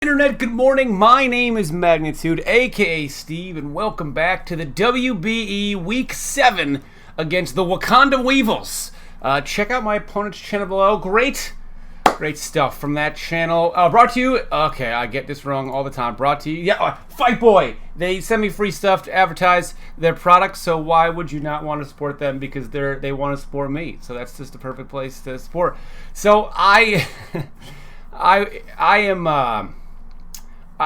Internet, good morning. My name is Magnitude, aka Steve, and welcome back to the WBE Week 7 against the Wakanda Weaviles. Check out my opponent's channel below. Great stuff from that channel. Brought to you, okay, I get this wrong all the time. Brought to you, Fight Boy. They send me free stuff to advertise their products, so why would you not want to support them? Because they want to support me. So that's just the perfect place to support. So I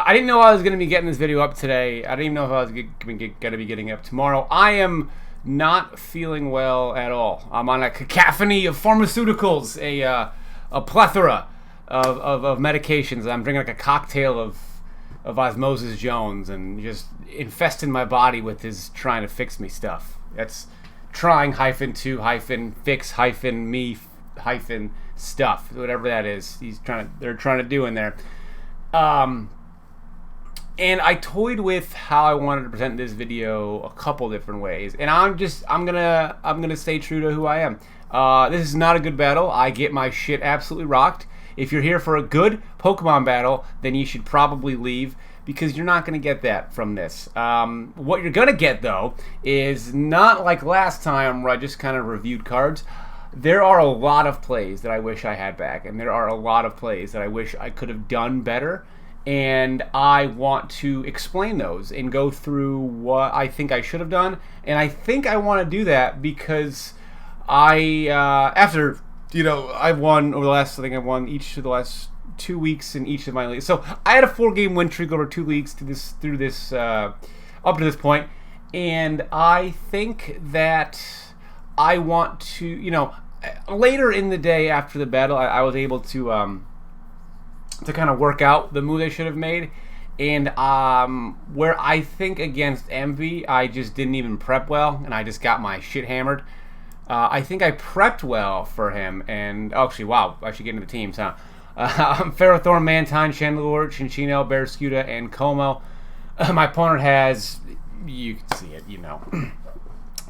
didn't know I was going to be getting this video up today. I didn't even know if I was going to be getting up tomorrow. I am not feeling well at all. I'm on a cacophony of pharmaceuticals, a plethora of medications. I'm drinking like a cocktail of Osmosis Jones and just infesting my body with his trying to fix me stuff. That's trying -to-me-stuff, whatever that is. They're trying to do in there. And I toyed with how I wanted to present this video a couple different ways, and I'm gonna stay true to who I am. This is not a good battle. I get my shit absolutely rocked. If you're here for a good Pokemon battle, then you should probably leave, because you're not gonna get that from this. What you're gonna get though is not like last time where I just kind of reviewed cards. There are a lot of plays that I wish I had back, and there are a lot of plays that I wish I could have done better. And I want to explain those and go through what I think I should have done. And I think I want to do that because after I've won over the last, I think I've won each of the last 2 weeks in each of my leagues. So I had a 4-game win streak over 2 leagues through this up to this point, and I think that I want to, later in the day after the battle, I was able to kind of work out the move they should have made, and where I think against Envy I just didn't even prep well, and I just got my shit hammered. I think I prepped well for him, and actually, wow, I should get into the teams, huh? Ferrothorn, Mantine, Chandelure, Chinchino, Barraskewda, and Como. My opponent has, you can see it,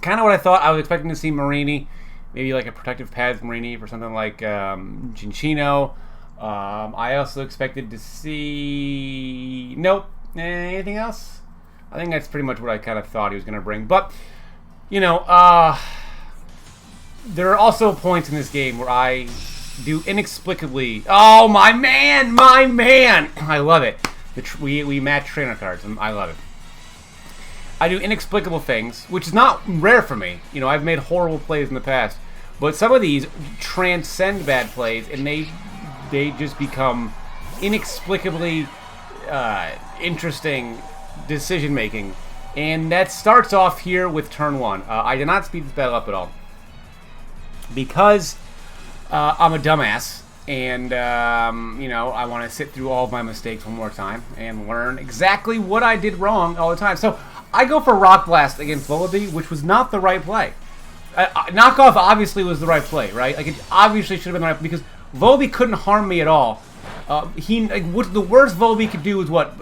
kind of what I thought. I was expecting to see Marini, maybe like a Protective Pads Marini for something like Chinchino. I also expected to see... Nope. Anything else? I think that's pretty much what I kind of thought he was going to bring. But, there are also points in this game where I do inexplicably... Oh, my man! I love it. We match trainer cards, and I love it. I do inexplicable things, which is not rare for me. I've made horrible plays in the past. But some of these transcend bad plays, and they just become inexplicably interesting decision making, and that starts off here with turn 1. I did not speed this battle up at all because I'm a dumbass, and I want to sit through all of my mistakes one more time and learn exactly what I did wrong all the time. So I go for Rock Blast against Volibee, which was not the right play. Knockoff obviously was the right play, right? Like, it obviously should have been the right, because Volibee couldn't harm me at all. What the worst Volibee could do is what?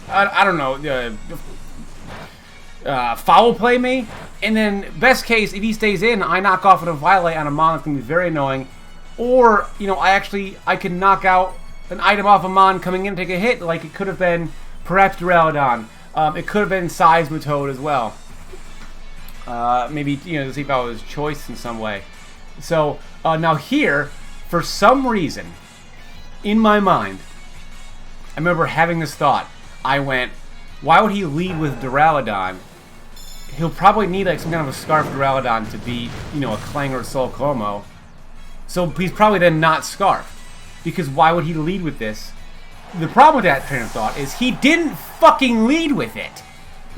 I don't know. Foul play me, and then best case, if he stays in, I knock off with a Violate on a Mon that's gonna be very annoying. Or I can knock out an item off a Mon coming in and take a hit. Like, it could have been perhaps Duraludon. It could have been Seismitoad as well. Maybe to see if I was choice in some way. So now here, for some reason, in my mind, I remember having this thought. I went, why would he lead with Duraludon? He'll probably need like some kind of a Scarf Duraludon to beat, a Clangor Soul Como. So he's probably then not Scarf. Because why would he lead with this? The problem with that train of thought is he didn't fucking lead with it.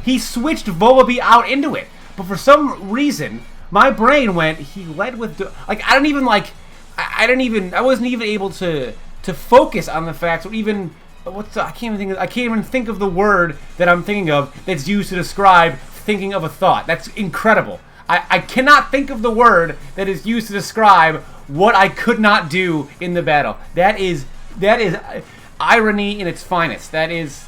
He switched Volibee out into it. But for some reason, my brain went, he led with... I wasn't even able to focus on the facts, or even... I can't even think of the word that I'm thinking of that's used to describe thinking of a thought. That's incredible. I cannot think of the word that is used to describe what I could not do in the battle. That is irony in its finest. That is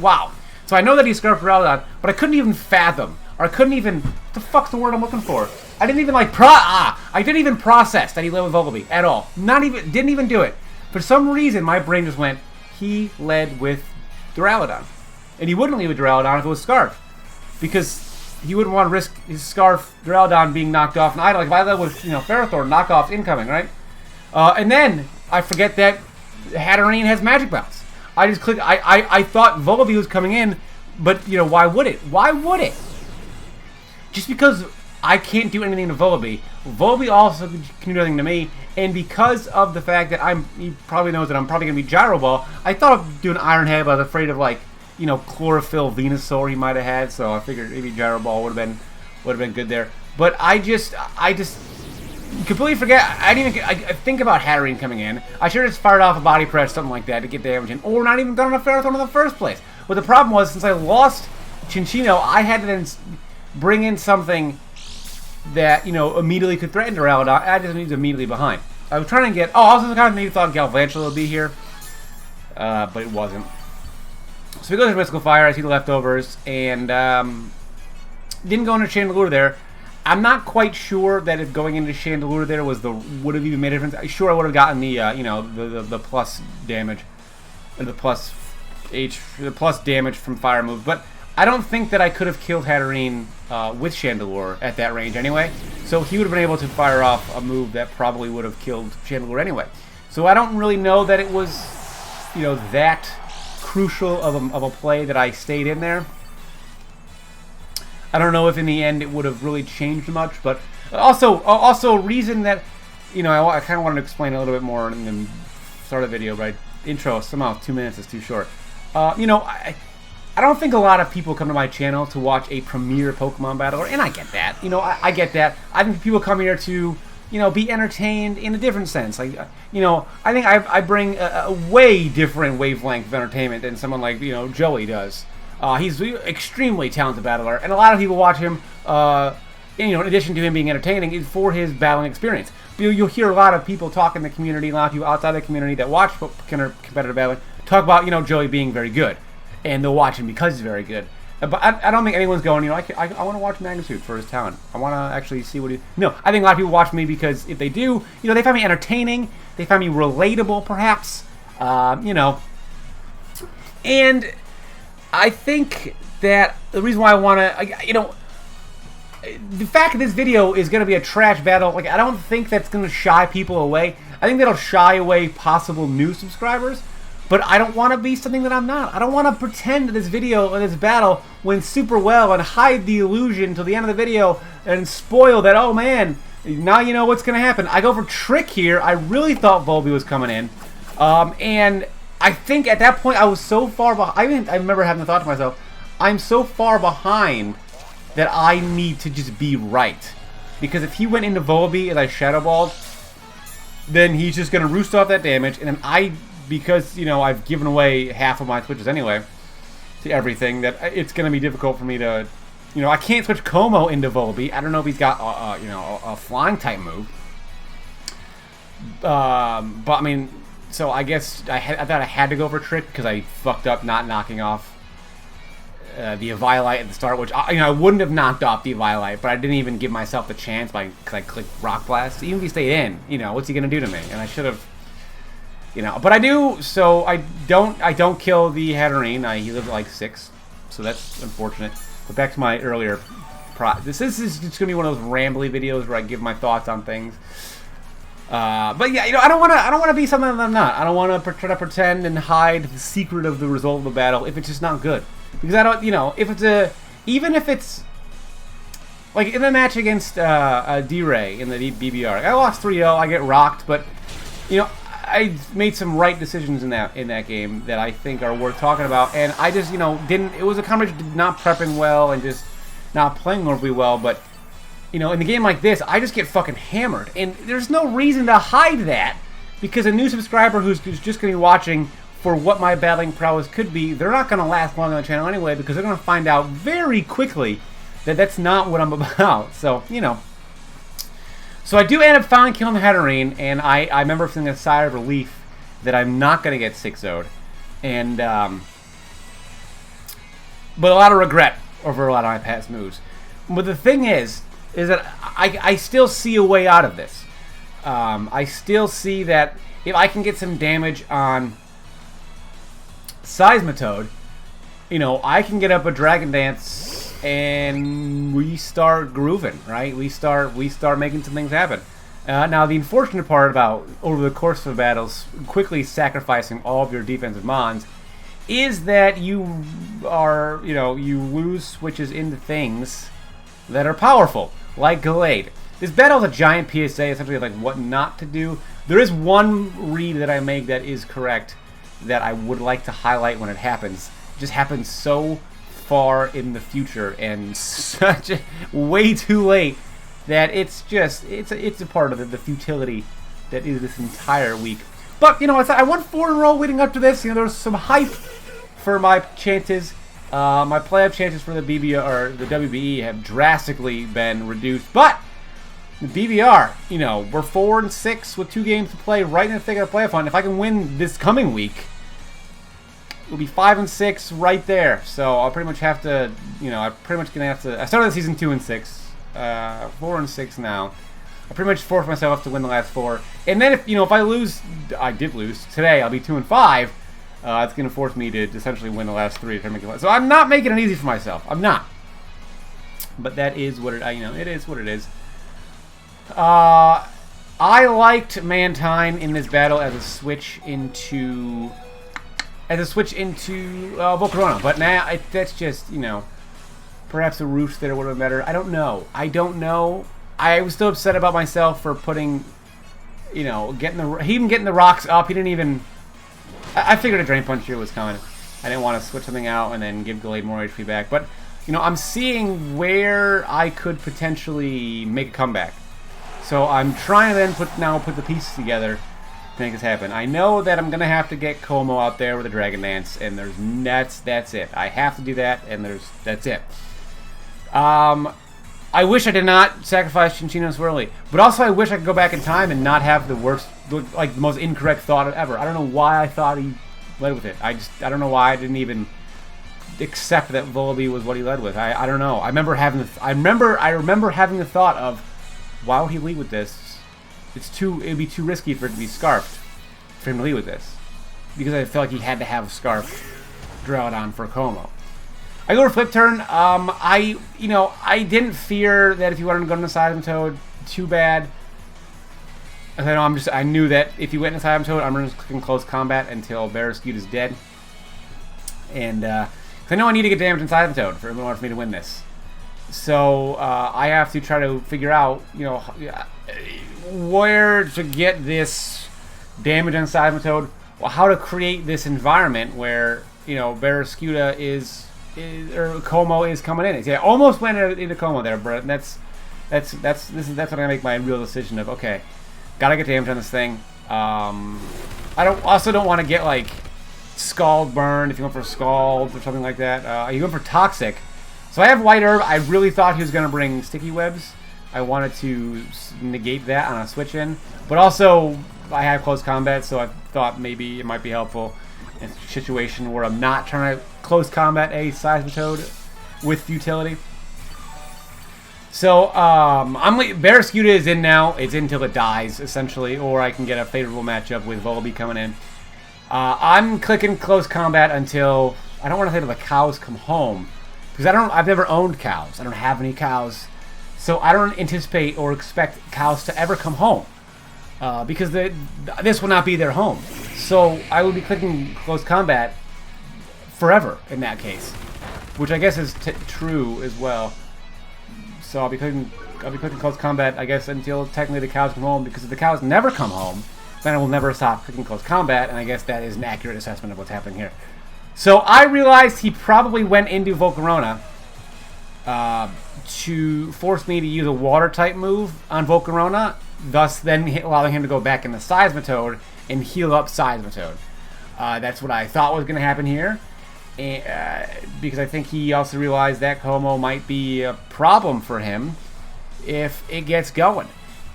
wow. So I know that he Scarf Duraludon, but I couldn't even fathom, or I couldn't even... What the fuck's the word I'm looking for? I didn't even I didn't even process that he led with Volibee at all. Didn't even do it. For some reason, my brain just went, he led with Duraludon. And he wouldn't lead with Duraludon if it was Scarf. Because he wouldn't want to risk his Scarf Duraludon being knocked off and idle. Like if I led with, Ferrothorn, knockoffs incoming, right? And then I forget that Hatterene has Magic Bounce. I just clicked. I thought Volbeat was coming in, but why would it? Why would it? Just because I can't do anything to Volbeat. Volbeat also can do nothing to me, and because of the fact that he probably knows that I'm probably gonna be Gyro Ball. I thought of doing Iron Head, but I was afraid of Chlorophyll Venusaur he might have had, so I figured maybe Gyro Ball would have been good there. But I just completely forget. I think about Hatterene coming in. I should have just fired off a Body Press, something like that, to get damage in, or not even gone on a Ferrothorn in the first place. But the problem was, since I lost Chinchino, I had to then bring in something that immediately could threaten Duraludon. I just need immediately behind. I was trying to get. I also kind of maybe thought Galvantula would be here, but it wasn't. So we go to Mystical Fire. I see the leftovers, and didn't go into Chandelure there. I'm not quite sure that if going into Chandelure there would have even made a difference. Sure, I would have gotten the the plus damage, or the plus damage from fire moves, but I don't think that I could have killed Hatterene with Chandelure at that range anyway. So he would have been able to fire off a move that probably would have killed Chandelure anyway. So I don't really know that it was that crucial of a play that I stayed in there. I don't know if in the end it would have really changed much, but also a reason that I kind of wanted to explain a little bit more in the start of the video, but intro somehow 2 minutes is too short. I don't think a lot of people come to my channel to watch a premier Pokemon battler, and I get that. I get that. I think people come here to be entertained in a different sense. Like I think I bring a way different wavelength of entertainment than someone like Joey does. He's an extremely talented battler, and a lot of people watch him, in addition to him being entertaining, is for his battling experience. You'll hear a lot of people talk in the community, a lot of people outside the community that watch competitive battling, talk about, Joey being very good, and they'll watch him because he's very good. But I don't think anyone's going, I want to watch Magnitude for his talent. I want to actually see what he... No, I think a lot of people watch me because if they do, they find me entertaining, they find me relatable, perhaps, and I think that the reason why I want to, the fact that this video is going to be a trash battle, I don't think that's going to shy people away. I think that'll shy away possible new subscribers, but I don't want to be something that I'm not. I don't want to pretend that this video or this battle went super well and hide the illusion till the end of the video and spoil that, oh man, now you know what's going to happen. I go for Trick here. I really thought Volbeat was coming in, and I think at that point I was so far behind. I remember having the thought to myself, I'm so far behind that I need to just be right. Because if he went into Volbeat and I Shadow Balled, then he's just going to roost off that damage. And then because I've given away half of my switches anyway to everything, that it's going to be difficult for me to... I can't switch Como into Volbeat. I don't know if he's got a flying type move. But I mean... So I guess I thought I had to go for Trick because I fucked up not knocking off the Eviolite at the start, which I wouldn't have knocked off the Eviolite, but I didn't even give myself the chance because I clicked Rock Blast. Even if he stayed in, what's he gonna do to me? And I should have, but I do. So I don't kill the Hatterene. He lives at 6, so that's unfortunate. But back to my earlier. This is just gonna be one of those rambly videos where I give my thoughts on things. But yeah, I don't want to be something that I'm not. I don't want to try to pretend and hide the secret of the result of the battle if it's just not good. Because I don't, if it's even if it's like in the match against D-Ray in the BBR, I lost 3-0. I get rocked, but I made some right decisions in that game that I think are worth talking about. And I just didn't. It was a combination of not prepping well and just not playing horribly well, but. In a game like this, I just get fucking hammered. And there's no reason to hide that. Because a new subscriber who's just going to be watching for what my battling prowess could be, they're not going to last long on the channel anyway. Because they're going to find out very quickly that that's not what I'm about. So, So I do end up finally killing the Hatterene. And I remember feeling a sigh of relief that I'm not going to get 6-0'd. And, but a lot of regret over a lot of my past moves. But the thing is that I still see a way out of this. I still see that if I can get some damage on Seismitoad, you know, I can get up a Dragon Dance and we start grooving, right? We start making some things happen. Now, the unfortunate part about over the course of battles quickly sacrificing all of your defensive mons is that you are, you know, you lose switches into things that are powerful, like Gallade. This battle is a giant PSA, essentially like what not to do. There is one read that I make that is correct that I would like to highlight when it happens. It just happens so far in the future and such way too late that it's just it's a part of the futility that is this entire week. But you know, I won 4 in a row leading up to this. You know, there was some hype for my chances. My playoff chances for the BBR or the WBE have drastically been reduced, but the BBR, you know, we're 4-6 with 2 games to play right in the thick of the playoff hunt. If I can win this coming week, we'll be 5-6 right there. So I'll pretty much have to, you know, I'm pretty much gonna have to. I started the season 2-6, 4-6 now. I pretty much forced myself to win the last 4, and then if I lose, I did lose today. I'll be 2-5. It's gonna force me to essentially win the last 3 to make it. So I'm not making it easy for myself. I'm not. But that is what it. It is what it is. I liked Mantine in this battle as a switch into Volcarona, but now that's just, you know, perhaps a Roost there would have been better. I don't know. I was still upset about myself for putting, you know, getting the rocks up. He didn't even. I figured a Drain Punch here was coming. I didn't want to switch something out and then give Gallade more HP back, but you know, I'm seeing where I could potentially make a comeback. So I'm trying to then put the pieces together to make this happen. I know that I'm gonna have to get Como out there with a Dragon Dance, and that's it. I have to do that, and that's it. I wish I did not sacrifice Chinchino Swirly, but also I wish I could go back in time and not have the worst, like the most incorrect thought ever. I don't know why I thought he led with it. I don't know why I didn't even accept that Volibee was what he led with. I don't know. I remember having the thought of, why would he lead with this? It'd be too risky for it to be Scarfed for him to lead with this, because I felt like he had to have Scarf Drowdon for Como. I go for Flip Turn. I didn't fear that if you wanted to go into Seismitoad too bad. I knew that if you went into Seismitoad, I'm just clicking Close Combat until Barraskewda is dead. And 'cause I know I need to get damage in Seismitoad in order for me to win this. So I have to try to figure out, you know, where to get this damage on Seismitoad, how to create this environment where, you know, Barraskewda or Como is coming in. I almost went into Como there, but that's when I make my real decision of, okay, gotta get damage on this thing. I also don't want to get like Scald Burn if you went for Scald or something like that. You went for Toxic. So I have White Herb. I really thought he was going to bring Sticky Webs. I wanted to negate that on a switch in. But also, I have Close Combat, so I thought maybe it might be helpful in a situation where I'm not trying to Close Combat a Seismitoad with futility. So, Barraskewda is in now. It's in till it dies, essentially, or I can get a favorable matchup with Volibee coming in. I'm clicking Close Combat until, I don't want to say till the cows come home, because I've never owned cows. I don't have any cows. So I don't anticipate or expect cows to ever come home. Because this will not be their home. So I will be clicking Close Combat forever in that case. Which I guess is true as well. So I'll be clicking Close Combat, I guess, until technically the cows come home. Because if the cows never come home, then I will never stop clicking Close Combat. And I guess that is an accurate assessment of what's happening here. So I realized he probably went into Volcarona to force me to use a Water-type move on Volcarona, thus then allowing him to go back into Seismitoad and heal up Seismitoad. That's what I thought was going to happen here, because I think he also realized that Como might be a problem for him if it gets going.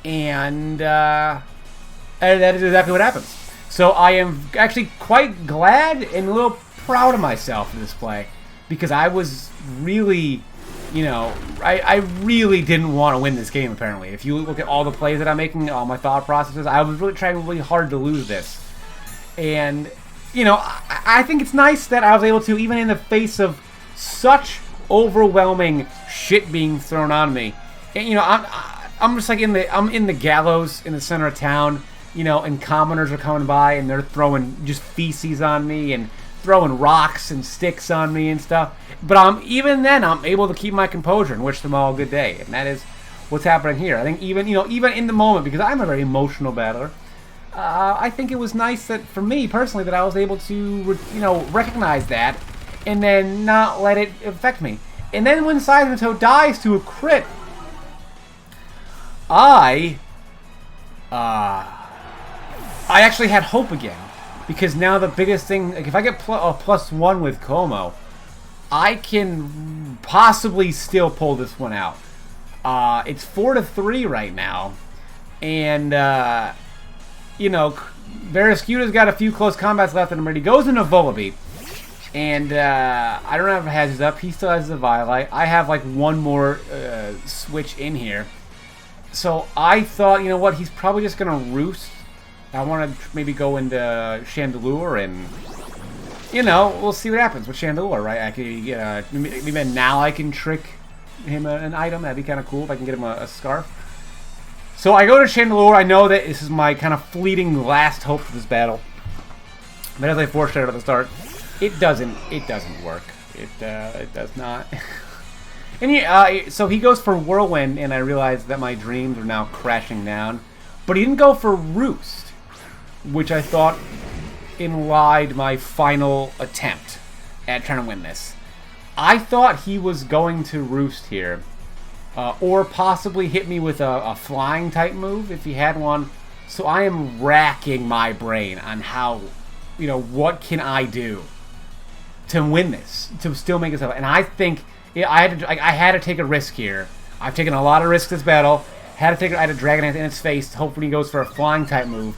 And that is exactly what happens. So I am actually quite glad and a little proud of myself in this play, because I was really you know, I really didn't want to win this game, apparently. If you look at all the plays that I'm making, all my thought processes, I was really trying really hard to lose this. And, you know, I think it's nice that I was able to, even in the face of such overwhelming shit being thrown on me. And, you know, I'm just like I'm in the gallows in the center of town, you know, and commoners are coming by and they're throwing just feces on me and throwing rocks and sticks on me and stuff. But even then, I'm able to keep my composure and wish them all a good day. And that is what's happening here. I think even in the moment, because I'm a very emotional battler, I think it was nice that, for me personally, that I was able to, recognize that and then not let it affect me. And then when Sawsbucks dies to a crit, I actually had hope again. Because now the biggest thing, like if I get +1 with Como, I can possibly still pull this one out. It's 4-3 right now. And, Barraskewda's got a few close combats left in him, but he goes into Volibee. And I don't have Hazards up. He still has the Violite. I have like one more switch in here. So I thought, you know what, he's probably just going to roost. I want to maybe go into Chandelure and, we'll see what happens with Chandelure, right? I could get maybe now I can trick him an item. That'd be kind of cool if I can get him a scarf. So I go to Chandelure. I know that this is my kind of fleeting last hope for this battle. But as I foreshadowed at the start, it doesn't work. It does not. And so he goes for Whirlwind, and I realize that my dreams are now crashing down. But he didn't go for Roost, which I thought belied my final attempt at trying to win this. I thought he was going to Roost here, or possibly hit me with a flying type move if he had one. So I am racking my brain on how, what can I do to win this, to still make this up. And I think I had to take a risk here. I've taken a lot of risks this battle. I had a Dragon Dance in its face, hoping he goes for a flying type move,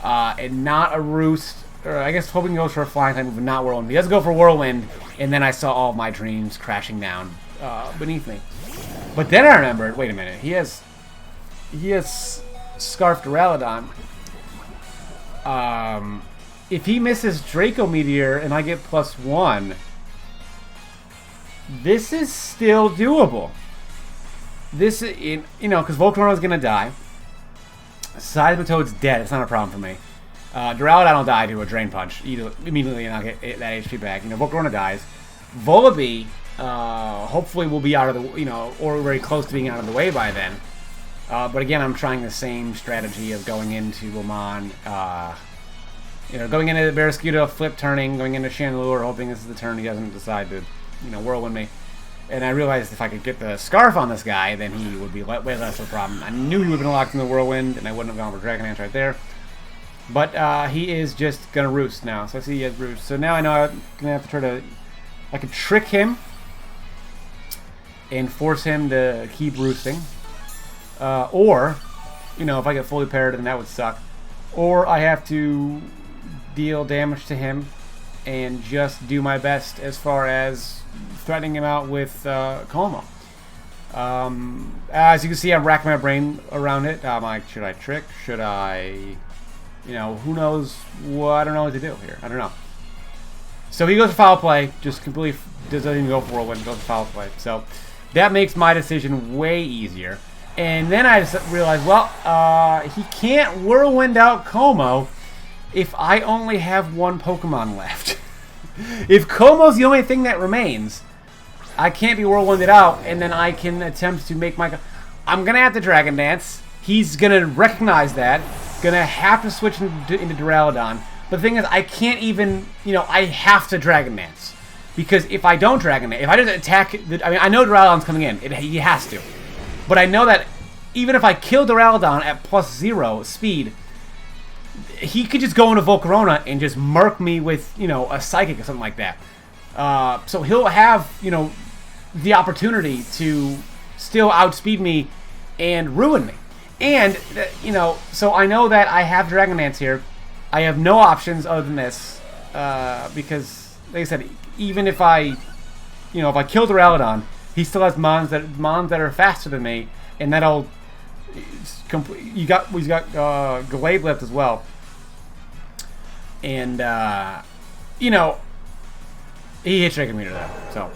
and not a Roost. Or I guess hoping he goes for a flying type move and not Whirlwind. He does go for Whirlwind, and then I saw all my dreams crashing down beneath me. But then I remembered, wait a minute, he has Scarf Duraludon. If he misses Draco Meteor and I get +1, this is still doable. This, because Volcarona's going to die. Sawsbucks dead. It's not a problem for me. Duraludon will die to a Drain Punch immediately, and I'll get that HP back. Volcarona dies. Volibee, hopefully will be out of the, or very close to being out of the way by then. But again, I'm trying the same strategy of going into Lamon, going into Barraskewda, flip turning, going into Chandelure, hoping this is the turn he doesn't decide to, Whirlwind me. And I realized if I could get the Scarf on this guy, then he would be way less of a problem. I knew he would have been locked in the Whirlwind, and I wouldn't have gone for Dragon Dance right there. But he is just going to Roost now. So I see he has Roost. So now I know I'm going to have to try to... I can trick him and force him to keep roosting. Or, if I get fully parried, then that would suck. Or I have to deal damage to him and just do my best as far as threatening him out with Como. As you can see, I'm racking my brain around it. I'm like, should I trick? Should I... who knows what... I don't know what to do here. I don't know. So he goes for foul play. Just completely doesn't even go for Whirlwind. Goes for foul play. So that makes my decision way easier. And then I just realized, he can't Whirlwind out Como if I only have one Pokemon left. If Como's the only thing that remains, I can't be Whirlwinded out, and then I can attempt to make my... I'm going to have to Dragon Dance. He's going to recognize that. Going to have to switch into Duraludon. But the thing is, I can't even... I have to Dragon Dance. Because if I don't Dragon Dance... If I just attack... I know Duraludon's coming in. He has to. But I know that even if I kill Duraludon at +0 speed... He could just go into Volcarona and just murk me with, a Psychic or something like that. So he'll have, the opportunity to still outspeed me and ruin me. And, so I know that I have Dragon Dance here. I have no options other than this. Because, like I said, even if I kill Duraludon, he still has mons that are faster than me, and that'll he's got Glaive left as well, and you know, he hits Dragon Meter though. So,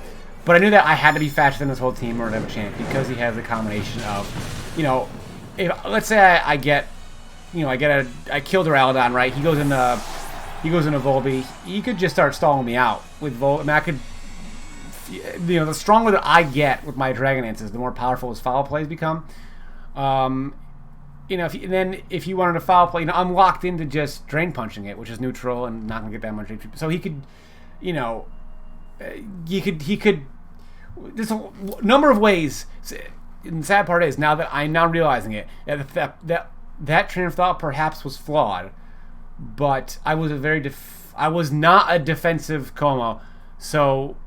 but I knew that I had to be faster than this whole team or to have a chance because he has a combination of, you know, if let's say I get, you know, I kill Duraludon, right? He goes into Volbeat. He could just start stalling me out with Volbeat. I mean, I could, you know, the stronger that I get with my Dragon Dances, the more powerful his foul plays become. You know, if you wanted to foul play, you know, I'm locked into just Drain Punching it, which is neutral and not gonna get that much HP. So he could, you know, he could. There's a number of ways. And the sad part is now that I'm now realizing it, that train of thought perhaps was flawed, but I was not a defensive Como, so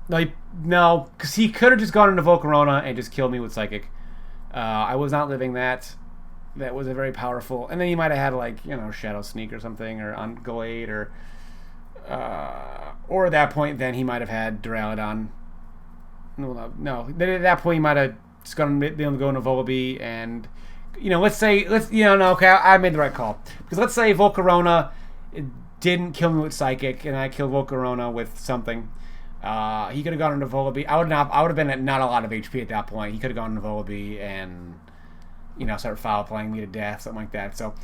like no, because he could have just gone into Volcarona and just killed me with Psychic. I was not living that. That was a very powerful, and then he might have had like, you know, Shadow Sneak or something, or on Glade, or at that point then he might have had Duraludon. No. Then at that point he might have just gone to go into Volbeat, and you know, I made the right call, because let's say Volcarona didn't kill me with Psychic, and I killed Volcarona with something. He could have gone into Volbeat. I would have been at not a lot of HP at that point. He could have gone into Volbeat and, you know, start foul playing me to death, something like that. So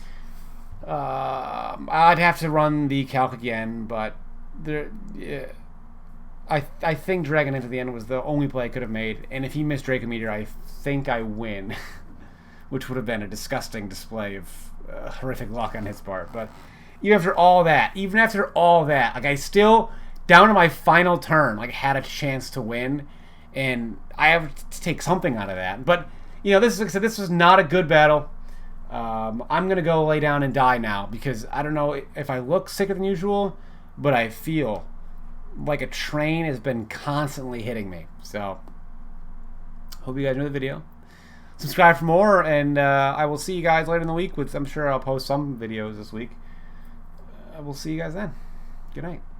I'd have to run the calc again, but I think Dragon into the end was the only play I could have made, and if he missed Draco Meteor, I think I win, which would have been a disgusting display of horrific luck on his part. But even after all that, like, I still, down to my final turn, like, had a chance to win, and I have to take something out of that. But you know, this was not a good battle. I'm gonna go lay down and die now, because I don't know if I look sicker than usual, but I feel like a train has been constantly hitting me. So hope you guys enjoyed the video. Subscribe for more, and I will see you guys later in the week. I'm sure I'll post some videos this week. I will see you guys then. Good night.